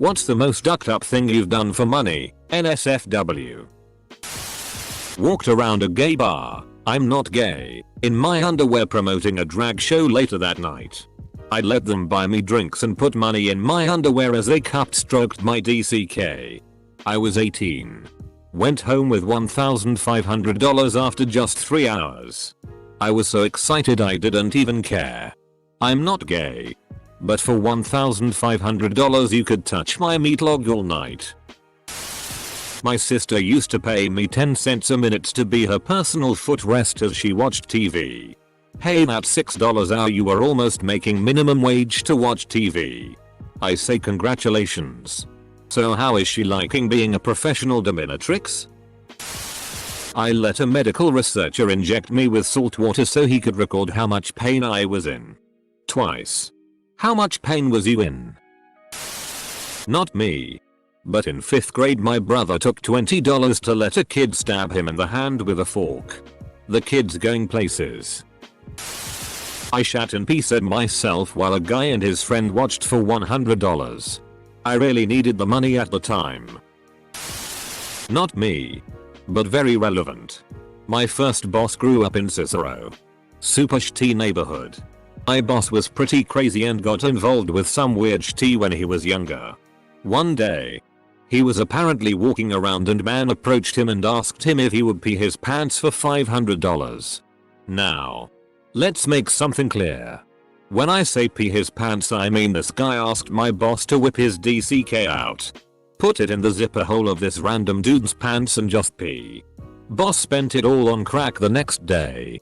What's the most ducked up thing you've done for money? NSFW. Walked around a gay bar, I'm not gay, in my underwear promoting a drag show later that night. I let them buy me drinks and put money in my underwear as they cupped stroked my DCK. I was 18. Went home with $1,500 after just 3 hours. I was so excited I didn't even care. I'm not gay. But for $1,500 you could touch my meat log all night. My sister used to pay me 10 cents a minute to be her personal footrest as she watched TV. Hey, that's $6 hour, you are almost making minimum wage to watch TV. I say congratulations. So how is she liking being a professional dominatrix? I let a medical researcher inject me with salt water so he could record how much pain I was in. Twice. How much pain was you in? Not me. But in 5th grade my brother took $20 to let a kid stab him in the hand with a fork. The kid's going places. I shat and pissed at myself while a guy and his friend watched for $100. I really needed the money at the time. Not me. But very relevant. My first boss grew up in Cicero. Super shitty neighborhood. My boss was pretty crazy and got involved with some weird shit when he was younger. One day, he was apparently walking around and man approached him and asked him if he would pee his pants for $500. Now, let's make something clear. When I say pee his pants I mean this guy asked my boss to whip his DCK out, put it in the zipper hole of this random dude's pants and just pee. Boss spent it all on crack the next day.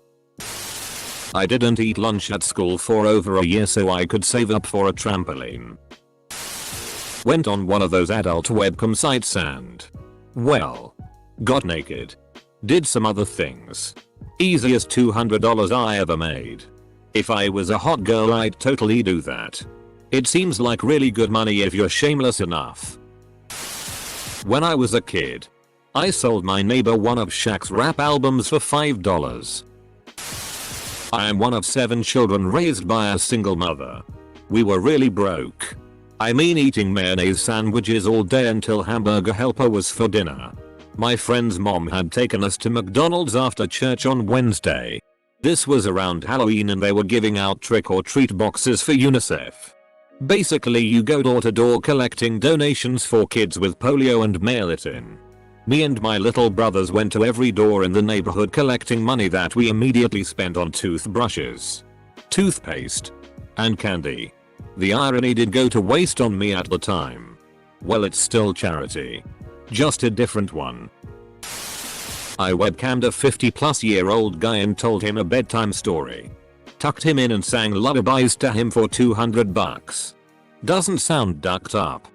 I didn't eat lunch at school for over a year so I could save up for a trampoline. Went on one of those adult webcam sites and, well, got naked. Did some other things. Easiest $200 I ever made. If I was a hot girl I'd totally do that. It seems like really good money if you're shameless enough. When I was a kid, I sold my neighbor one of Shaq's rap albums for $5. I am one of 7 children raised by a single mother. We were really broke. I mean eating mayonnaise sandwiches all day until hamburger helper was for dinner. My friend's mom had taken us to McDonald's after church on Wednesday. This was around Halloween and they were giving out trick-or-treat boxes for UNICEF. Basically you go door to door collecting donations for kids with polio and mail it in. Me and my little brothers went to every door in the neighborhood collecting money that we immediately spent on toothbrushes, toothpaste, and candy. The irony did go to waste on me at the time. Well, it's still charity. Just a different one. I webcammed a 50-plus-year-old guy and told him a bedtime story. Tucked him in and sang lullabies to him for $200. Doesn't sound ducked up.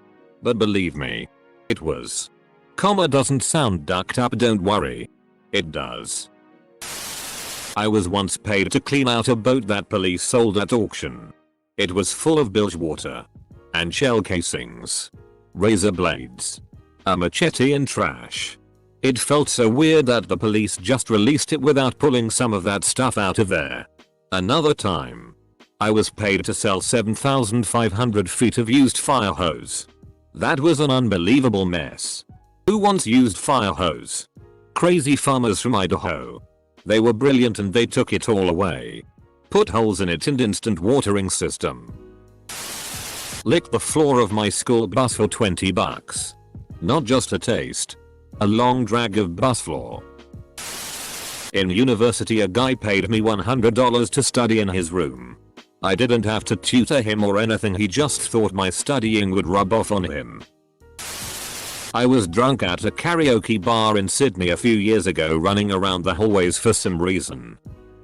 But believe me, it was. Doesn't sound ducked up, don't worry. It does. I was once paid to clean out a boat that police sold at auction. It was full of bilge water. And shell casings. Razor blades. A machete and trash. It felt so weird that the police just released it without pulling some of that stuff out of there. Another time, I was paid to sell 7,500 feet of used fire hose. That was an unbelievable mess. Who wants used fire hose? Crazy farmers from Idaho. They were brilliant and they took it all away. Put holes in it and instant watering system. Licked the floor of my school bus for $20. Not just a taste. A long drag of bus floor. In university a guy paid me $100 to study in his room. I didn't have to tutor him or anything, he just thought my studying would rub off on him. I was drunk at a karaoke bar in Sydney a few years ago running around the hallways for some reason.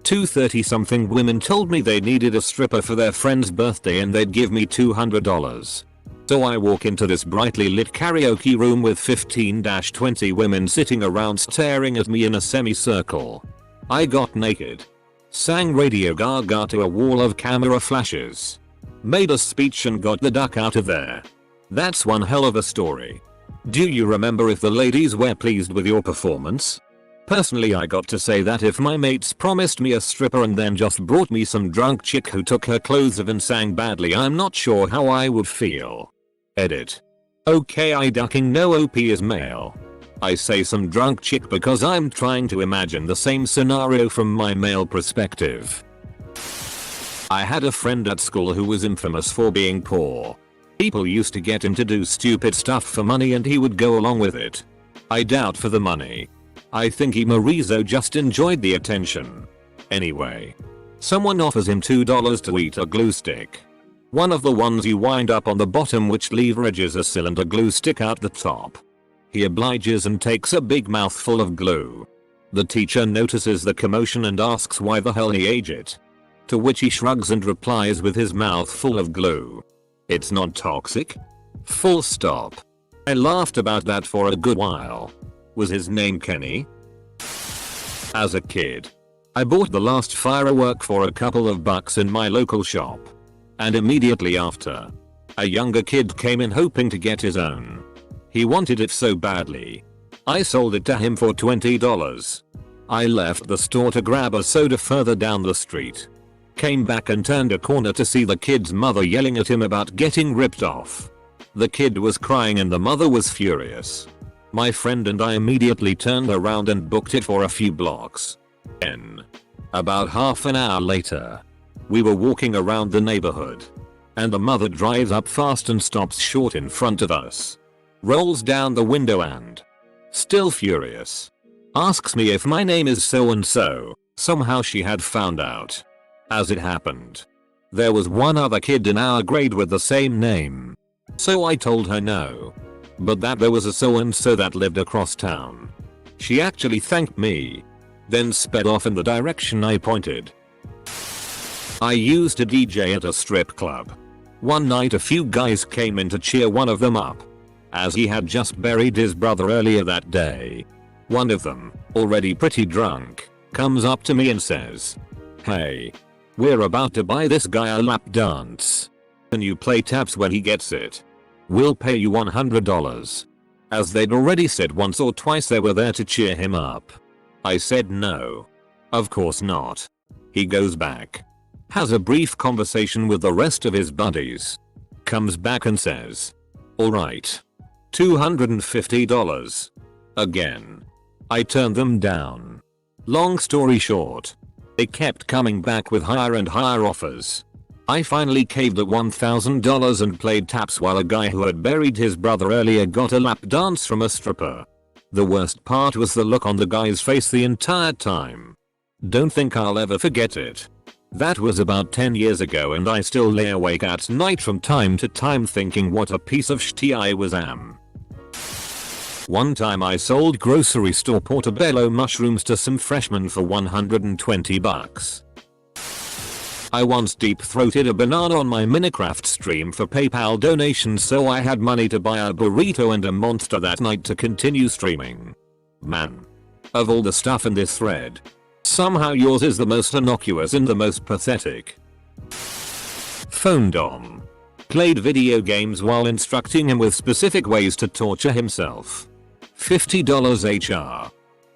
2 30-something women told me they needed a stripper for their friend's birthday and they'd give me $200. So I walk into this brightly lit karaoke room with 15-20 women sitting around staring at me in a semicircle. I got naked. Sang Radio Gaga to a wall of camera flashes. Made a speech and got the duck out of there. That's one hell of a story. Do you remember if the ladies were pleased with your performance? Personally, I got to say that if my mates promised me a stripper and then just brought me some drunk chick who took her clothes off and sang badly, I'm not sure how I would feel. Edit. Okay, I ducking no OP is male. I say some drunk chick because I'm trying to imagine the same scenario from my male perspective. I had a friend at school who was infamous for being poor. People used to get him to do stupid stuff for money and he would go along with it. I doubt for the money. I think Marizo just enjoyed the attention. Anyway, someone offers him $2 to eat a glue stick. One of the ones you wind up on the bottom which leverages a cylinder glue stick out the top. He obliges and takes a big mouthful of glue. The teacher notices the commotion and asks why the hell he ate it. To which he shrugs and replies with his mouth full of glue. It's not toxic? Full stop. I laughed about that for a good while. Was his name Kenny? As a kid, I bought the last firework for a couple of bucks in my local shop. And immediately after, a younger kid came in hoping to get his own. He wanted it so badly. I sold it to him for $20. I left the store to grab a soda further down the street. Came back and turned a corner to see the kid's mother yelling at him about getting ripped off. The kid was crying and the mother was furious. My friend and I immediately turned around and booked it for a few blocks. Then, about half an hour later, we were walking around the neighborhood. And the mother drives up fast and stops short in front of us. Rolls down the window and, still furious, asks me if my name is so and so. Somehow she had found out. As it happened, there was one other kid in our grade with the same name. So I told her no. But that there was a so and so that lived across town. She actually thanked me. Then sped off in the direction I pointed. I used to DJ at a strip club. One night a few guys came in to cheer one of them up, as he had just buried his brother earlier that day. One of them, already pretty drunk, comes up to me and says, "Hey, we're about to buy this guy a lap dance. Can you play taps when he gets it? We'll pay you $100. As they'd already said once or twice they were there to cheer him up. I said no. Of course not. He goes back. Has a brief conversation with the rest of his buddies. Comes back and says, "Alright. $250. Again. I turned them down. Long story short, they kept coming back with higher and higher offers. I finally caved at $1,000 and played taps while a guy who had buried his brother earlier got a lap dance from a stripper. The worst part was the look on the guy's face the entire time. Don't think I'll ever forget it. That was about 10 years ago and I still lay awake at night from time to time thinking what a piece of shit I was am. One time I sold grocery store portobello mushrooms to some freshmen for 120 bucks. I once deep-throated a banana on my Minecraft stream for PayPal donations so I had money to buy a burrito and a monster that night to continue streaming. Man. Of all the stuff in this thread, somehow yours is the most innocuous and the most pathetic. Phone Dom. Played video games while instructing him with specific ways to torture himself. $50 HR.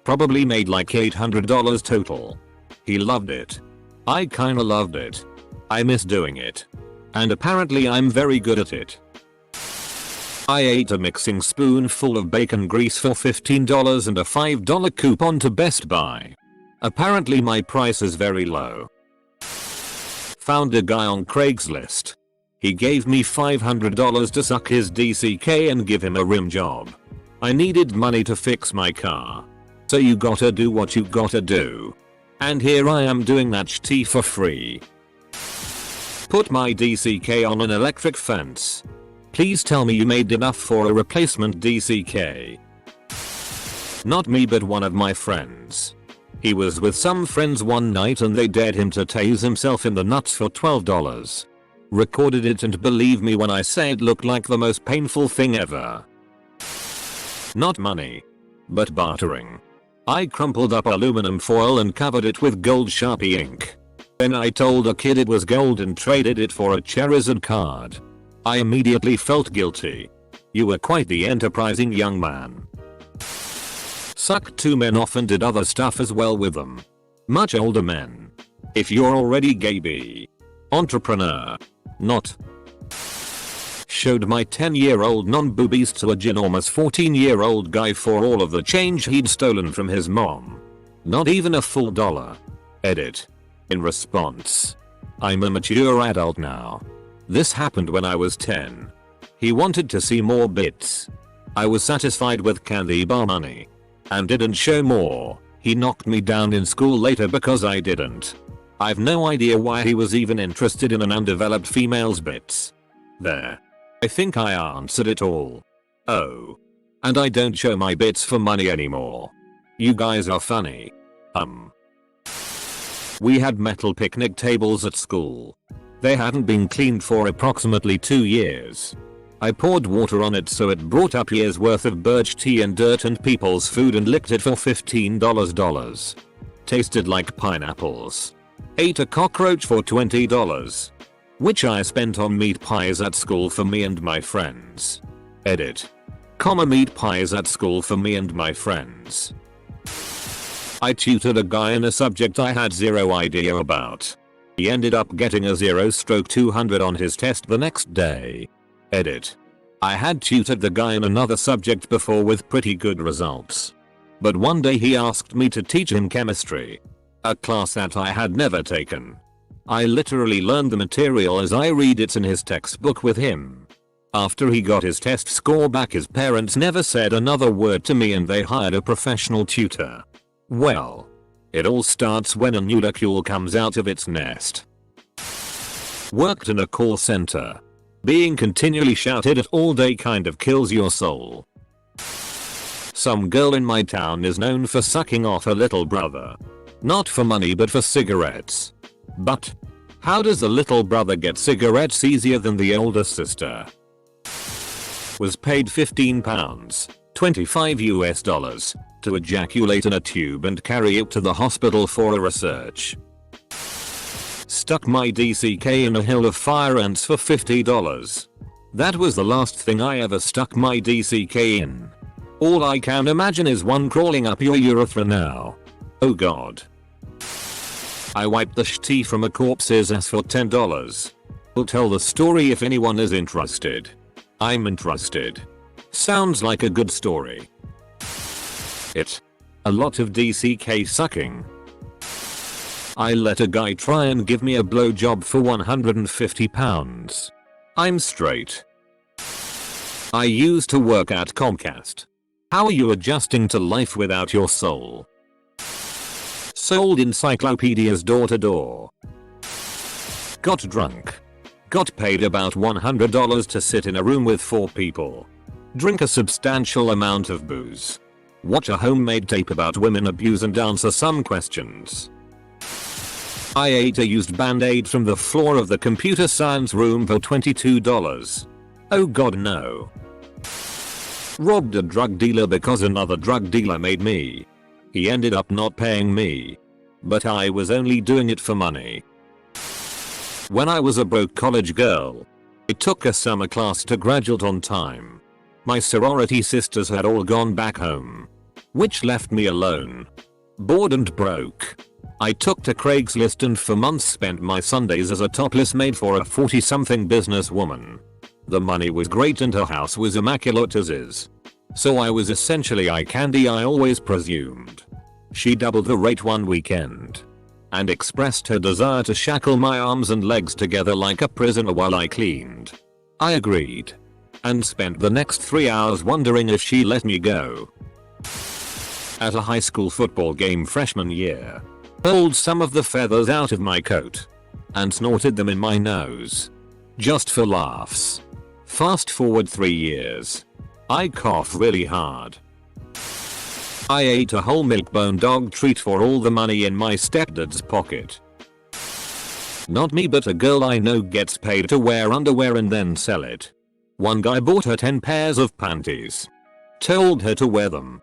Probably made like $800 total. He loved it. I kinda loved it. I miss doing it. And apparently I'm very good at it. I ate a mixing spoonful of bacon grease for $15 and a $5 coupon to Best Buy. Apparently my price is very low. Found a guy on Craigslist. He gave me $500 to suck his DCK and give him a rim job. I needed money to fix my car. So you gotta do what you gotta do. And here I am doing that shit for free. Put my DCK on an electric fence. Please tell me you made enough for a replacement DCK. Not me but one of my friends. He was with some friends one night and they dared him to tase himself in the nuts for $12. Recorded it and believe me when I say it looked like the most painful thing ever. Not money, but bartering. I crumpled up aluminum foil and covered it with gold Sharpie ink. Then I told a kid it was gold and traded it for a Charizard card. I immediately felt guilty. You were quite the enterprising young man. Sucked 2 men off and did other stuff as well with them. Much older men. If you're already gay, be entrepreneur. Not Showed my 10-year-old non-boobies to a ginormous 14-year-old guy for all of the change he'd stolen from his mom. Not even a full dollar. Edit. In response. I'm a mature adult now. This happened when I was 10. He wanted to see more bits. I was satisfied with candy bar money. And didn't show more. He knocked me down in school later because I didn't. I've no idea why he was even interested in an undeveloped female's bits. There. I think I answered it all. Oh. And I don't show my bits for money anymore. You guys are funny. We had metal picnic tables at school. They hadn't been cleaned for approximately 2 years. I poured water on it so it brought up years worth of birch tea and dirt and people's food and licked it for $15. Tasted like pineapples. Ate a cockroach for $20. Which I spent on meat pies at school for me and my friends. Edit. Meat pies at school for me and my friends. I tutored a guy in a subject I had zero idea about. He ended up getting a 0/200 on his test the next day. Edit. I had tutored the guy in another subject before with pretty good results. But one day he asked me to teach him chemistry. A class that I had never taken. I literally learned the material as I read it in his textbook with him. After he got his test score back, his parents never said another word to me and they hired a professional tutor. Well, it all starts when a nulecule comes out of its nest. Worked in a call center. Being continually shouted at all day kind of kills your soul. Some girl in my town is known for sucking off her little brother. Not for money but for cigarettes. But how does the little brother get cigarettes easier than the older sister? Was paid £15, $25 to ejaculate in a tube and carry it to the hospital for a research. Stuck my DCK in a hill of fire ants for $50. That was the last thing I ever stuck my DCK in. All I can imagine is one crawling up your urethra now. Oh god. I wiped the sh*t from a corpse's ass for $10. I'll tell the story if anyone is interested. I'm interested. Sounds like a good story. A lot of DCK sucking. I let a guy try and give me a blowjob for £150. I'm straight. I used to work at Comcast. How are you adjusting to life without your soul? Sold encyclopedias door to door. Got drunk. Got paid about $100 to sit in a room with 4 people. Drink a substantial amount of booze. Watch a homemade tape about women abuse and answer some questions. I ate a used band-aid from the floor of the computer science room for $22. Oh god no. Robbed a drug dealer because another drug dealer made me. He ended up not paying me. But I was only doing it for money. When I was a broke college girl, I took a summer class to graduate on time. My sorority sisters had all gone back home, which left me alone. Bored and broke. I took to Craigslist and for months spent my Sundays as a topless maid for a 40-something businesswoman. The money was great and her house was immaculate as is. So I was essentially eye candy, I always presumed. She doubled the rate one weekend. And expressed her desire to shackle my arms and legs together like a prisoner while I cleaned. I agreed. And spent the next 3 hours wondering if she let me go. At a high school football game freshman year, pulled some of the feathers out of my coat and snorted them in my nose. Just for laughs. Fast forward 3 years. I cough really hard. I ate a whole milk-bone dog treat for all the money in my stepdad's pocket. Not me, but a girl I know gets paid to wear underwear and then sell it. One guy bought her 10 pairs of panties. Told her to wear them.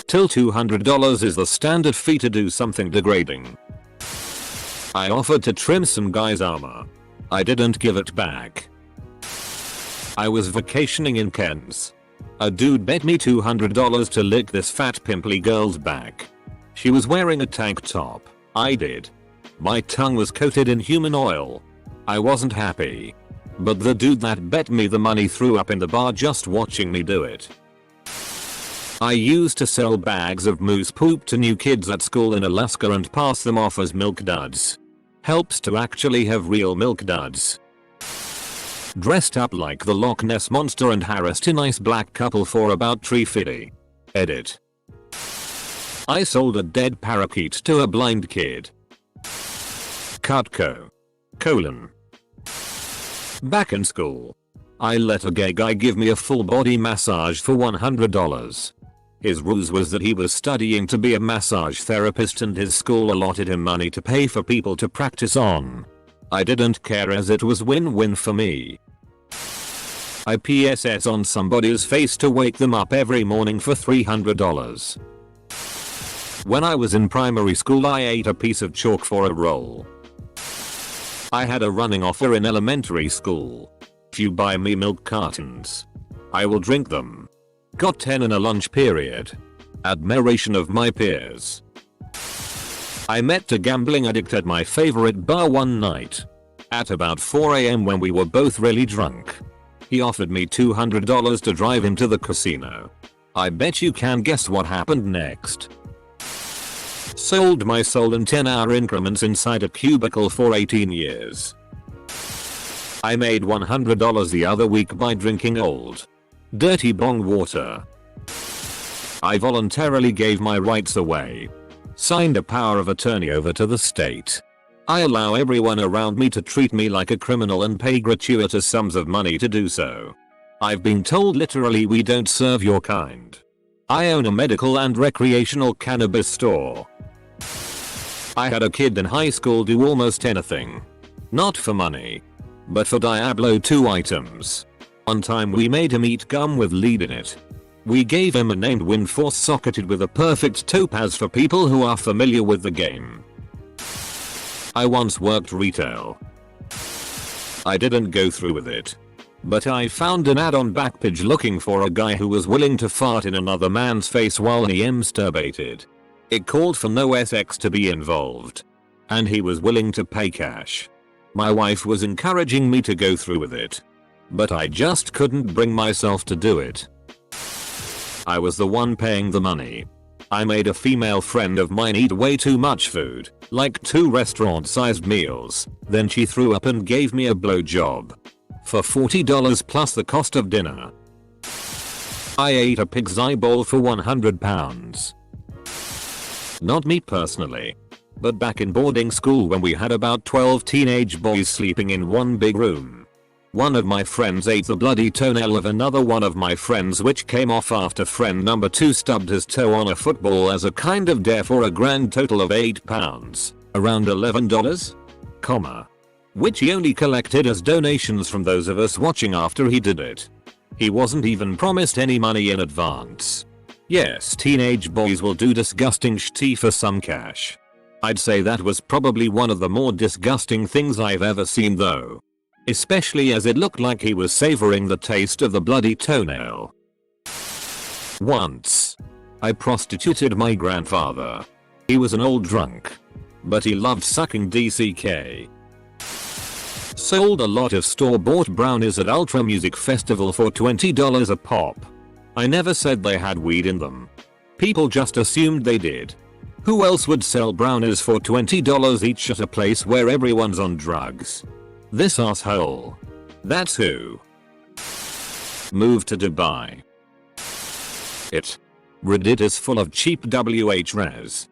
Till $200 is the standard fee to do something degrading. I offered to trim some guy's armor. I didn't give it back. I was vacationing in Cairns. A dude bet me $200 to lick this fat pimply girl's back. She was wearing a tank top. I did. My tongue was coated in human oil. I wasn't happy. But the dude that bet me the money threw up in the bar just watching me do it. I used to sell bags of moose poop to new kids at school in Alaska and pass them off as milk duds. Helps to actually have real milk duds. Dressed up like the Loch Ness Monster and harassed a nice black couple for about $3.50. Edit. I sold a dead parakeet to a blind kid. Cutco. Colon. Back in school, I let a gay guy give me a full body massage for $100. His ruse was that he was studying to be a massage therapist and his school allotted him money to pay for people to practice on. I didn't care as it was win-win for me. I PSS on somebody's face to wake them up every morning for $300. When I was in primary school I ate a piece of chalk for a roll. I had a running offer in elementary school. If you buy me milk cartons, I will drink them. Got 10 in a lunch period. Admiration of my peers. I met a gambling addict at my favorite bar one night. At about 4 AM when we were both really drunk. He offered me $200 to drive him to the casino. I bet you can guess what happened next. Sold my soul in 10-hour increments inside a cubicle for 18 years. I made $100 the other week by drinking old, dirty bong water. I voluntarily gave my rights away. Signed a power of attorney over to the state. I allow everyone around me to treat me like a criminal and pay gratuitous sums of money to do so. I've been told literally we don't serve your kind. I own a medical and recreational cannabis store. I had a kid in high school do almost anything. Not for money, but for Diablo 2 items. One time we made him eat gum with lead in it. We gave him a named Windforce socketed with a perfect topaz for people who are familiar with the game. I once worked retail. I didn't go through with it. But I found an ad on Backpage looking for a guy who was willing to fart in another man's face while he masturbated. It called for no sex to be involved. And he was willing to pay cash. My wife was encouraging me to go through with it. But I just couldn't bring myself to do it. I was the one paying the money. I made a female friend of mine eat way too much food, like 2 restaurant-sized meals, then she threw up and gave me a blowjob. For $40 plus the cost of dinner. I ate a pig's eyeball for £100. Not me personally. But back in boarding school when we had about 12 teenage boys sleeping in one big room. One of my friends ate the bloody toenail of another one of my friends, which came off after friend number 2 stubbed his toe on a football as a kind of dare for a grand total of £8, around $11, comma, which he only collected as donations from those of us watching after he did it. He wasn't even promised any money in advance. Yes, teenage boys will do disgusting shit for some cash. I'd say that was probably one of the more disgusting things I've ever seen though. Especially as it looked like he was savoring the taste of the bloody toenail. Once, I prostituted my grandfather. He was an old drunk. But he loved sucking DCK. Sold a lot of store-bought brownies at Ultra Music Festival for $20 a pop. I never said they had weed in them. People just assumed they did. Who else would sell brownies for $20 each at a place where everyone's on drugs? This asshole. That's who. Moved to Dubai. Reddit is full of cheap WH-res.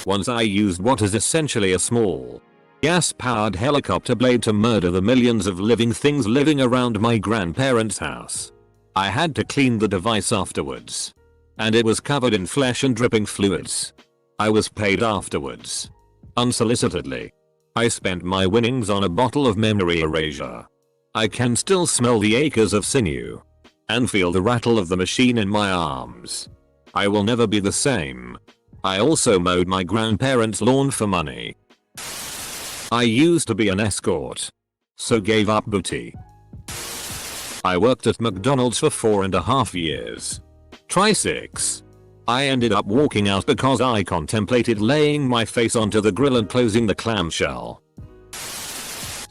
Once I used what is essentially a small, gas-powered helicopter blade to murder the millions of living things living around my grandparents' house. I had to clean the device afterwards. And it was covered in flesh and dripping fluids. I was paid afterwards. Unsolicitedly. I spent my winnings on a bottle of memory erasure. I can still smell the acres of sinew. And feel the rattle of the machine in my arms. I will never be the same. I also mowed my grandparents' lawn for money. I used to be an escort. So gave up booty. I worked at McDonald's for 4.5 years. Try 6. I ended up walking out because I contemplated laying my face onto the grill and closing the clamshell.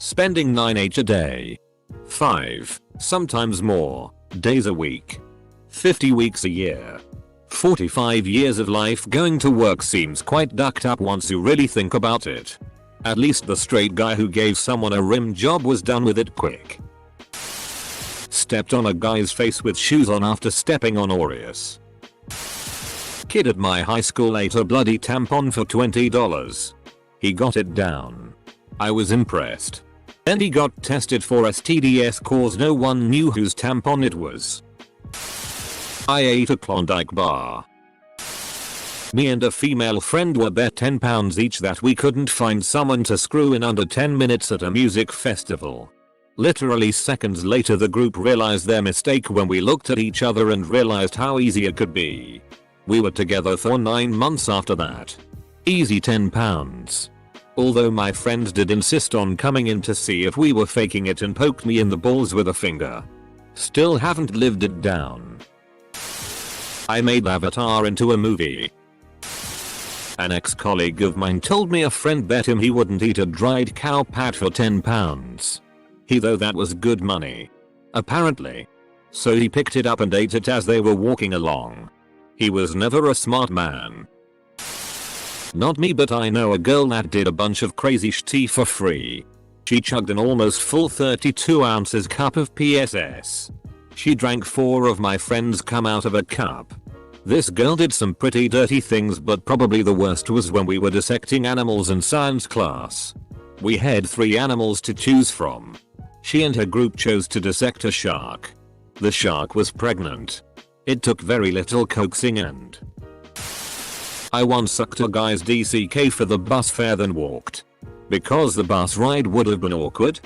spending 9h a day. 5, sometimes more, days a week. 50 weeks a year. 45 years of life going to work seems quite ducked up once you really think about it. At least the straight guy who gave someone a rim job was done with it quick. Stepped on a guy's face with shoes on after stepping on Aureus. Kid at my high school ate a bloody tampon for $20. He got it down. I was impressed. Then he got tested for STDs cause no one knew whose tampon it was. I ate a Klondike bar. Me and a female friend were bet £10 each that we couldn't find someone to screw in under 10 minutes at a music festival. Literally seconds later the group realized their mistake when we looked at each other and realized how easy it could be. We were together for 9 months after that. Easy £10. Although my friend did insist on coming in to see if we were faking it and poked me in the balls with a finger. Still haven't lived it down. I made Avatar into a movie. An ex-colleague of mine told me a friend bet him he wouldn't eat a dried cow pat for £10. He thought that was good money. Apparently. So he picked it up and ate it as they were walking along. He was never a smart man. Not me, but I know a girl that did a bunch of crazy shit for free. She chugged an almost full 32 ounces cup of PSS. She drank 4 of my friends cum out of a cup. This girl did some pretty dirty things, but probably the worst was when we were dissecting animals in science class. We had 3 animals to choose from. She and her group chose to dissect a shark. The shark was pregnant. It took very little coaxing and I once sucked a guy's DCK for the bus fare then walked. Because the bus ride would have been awkward,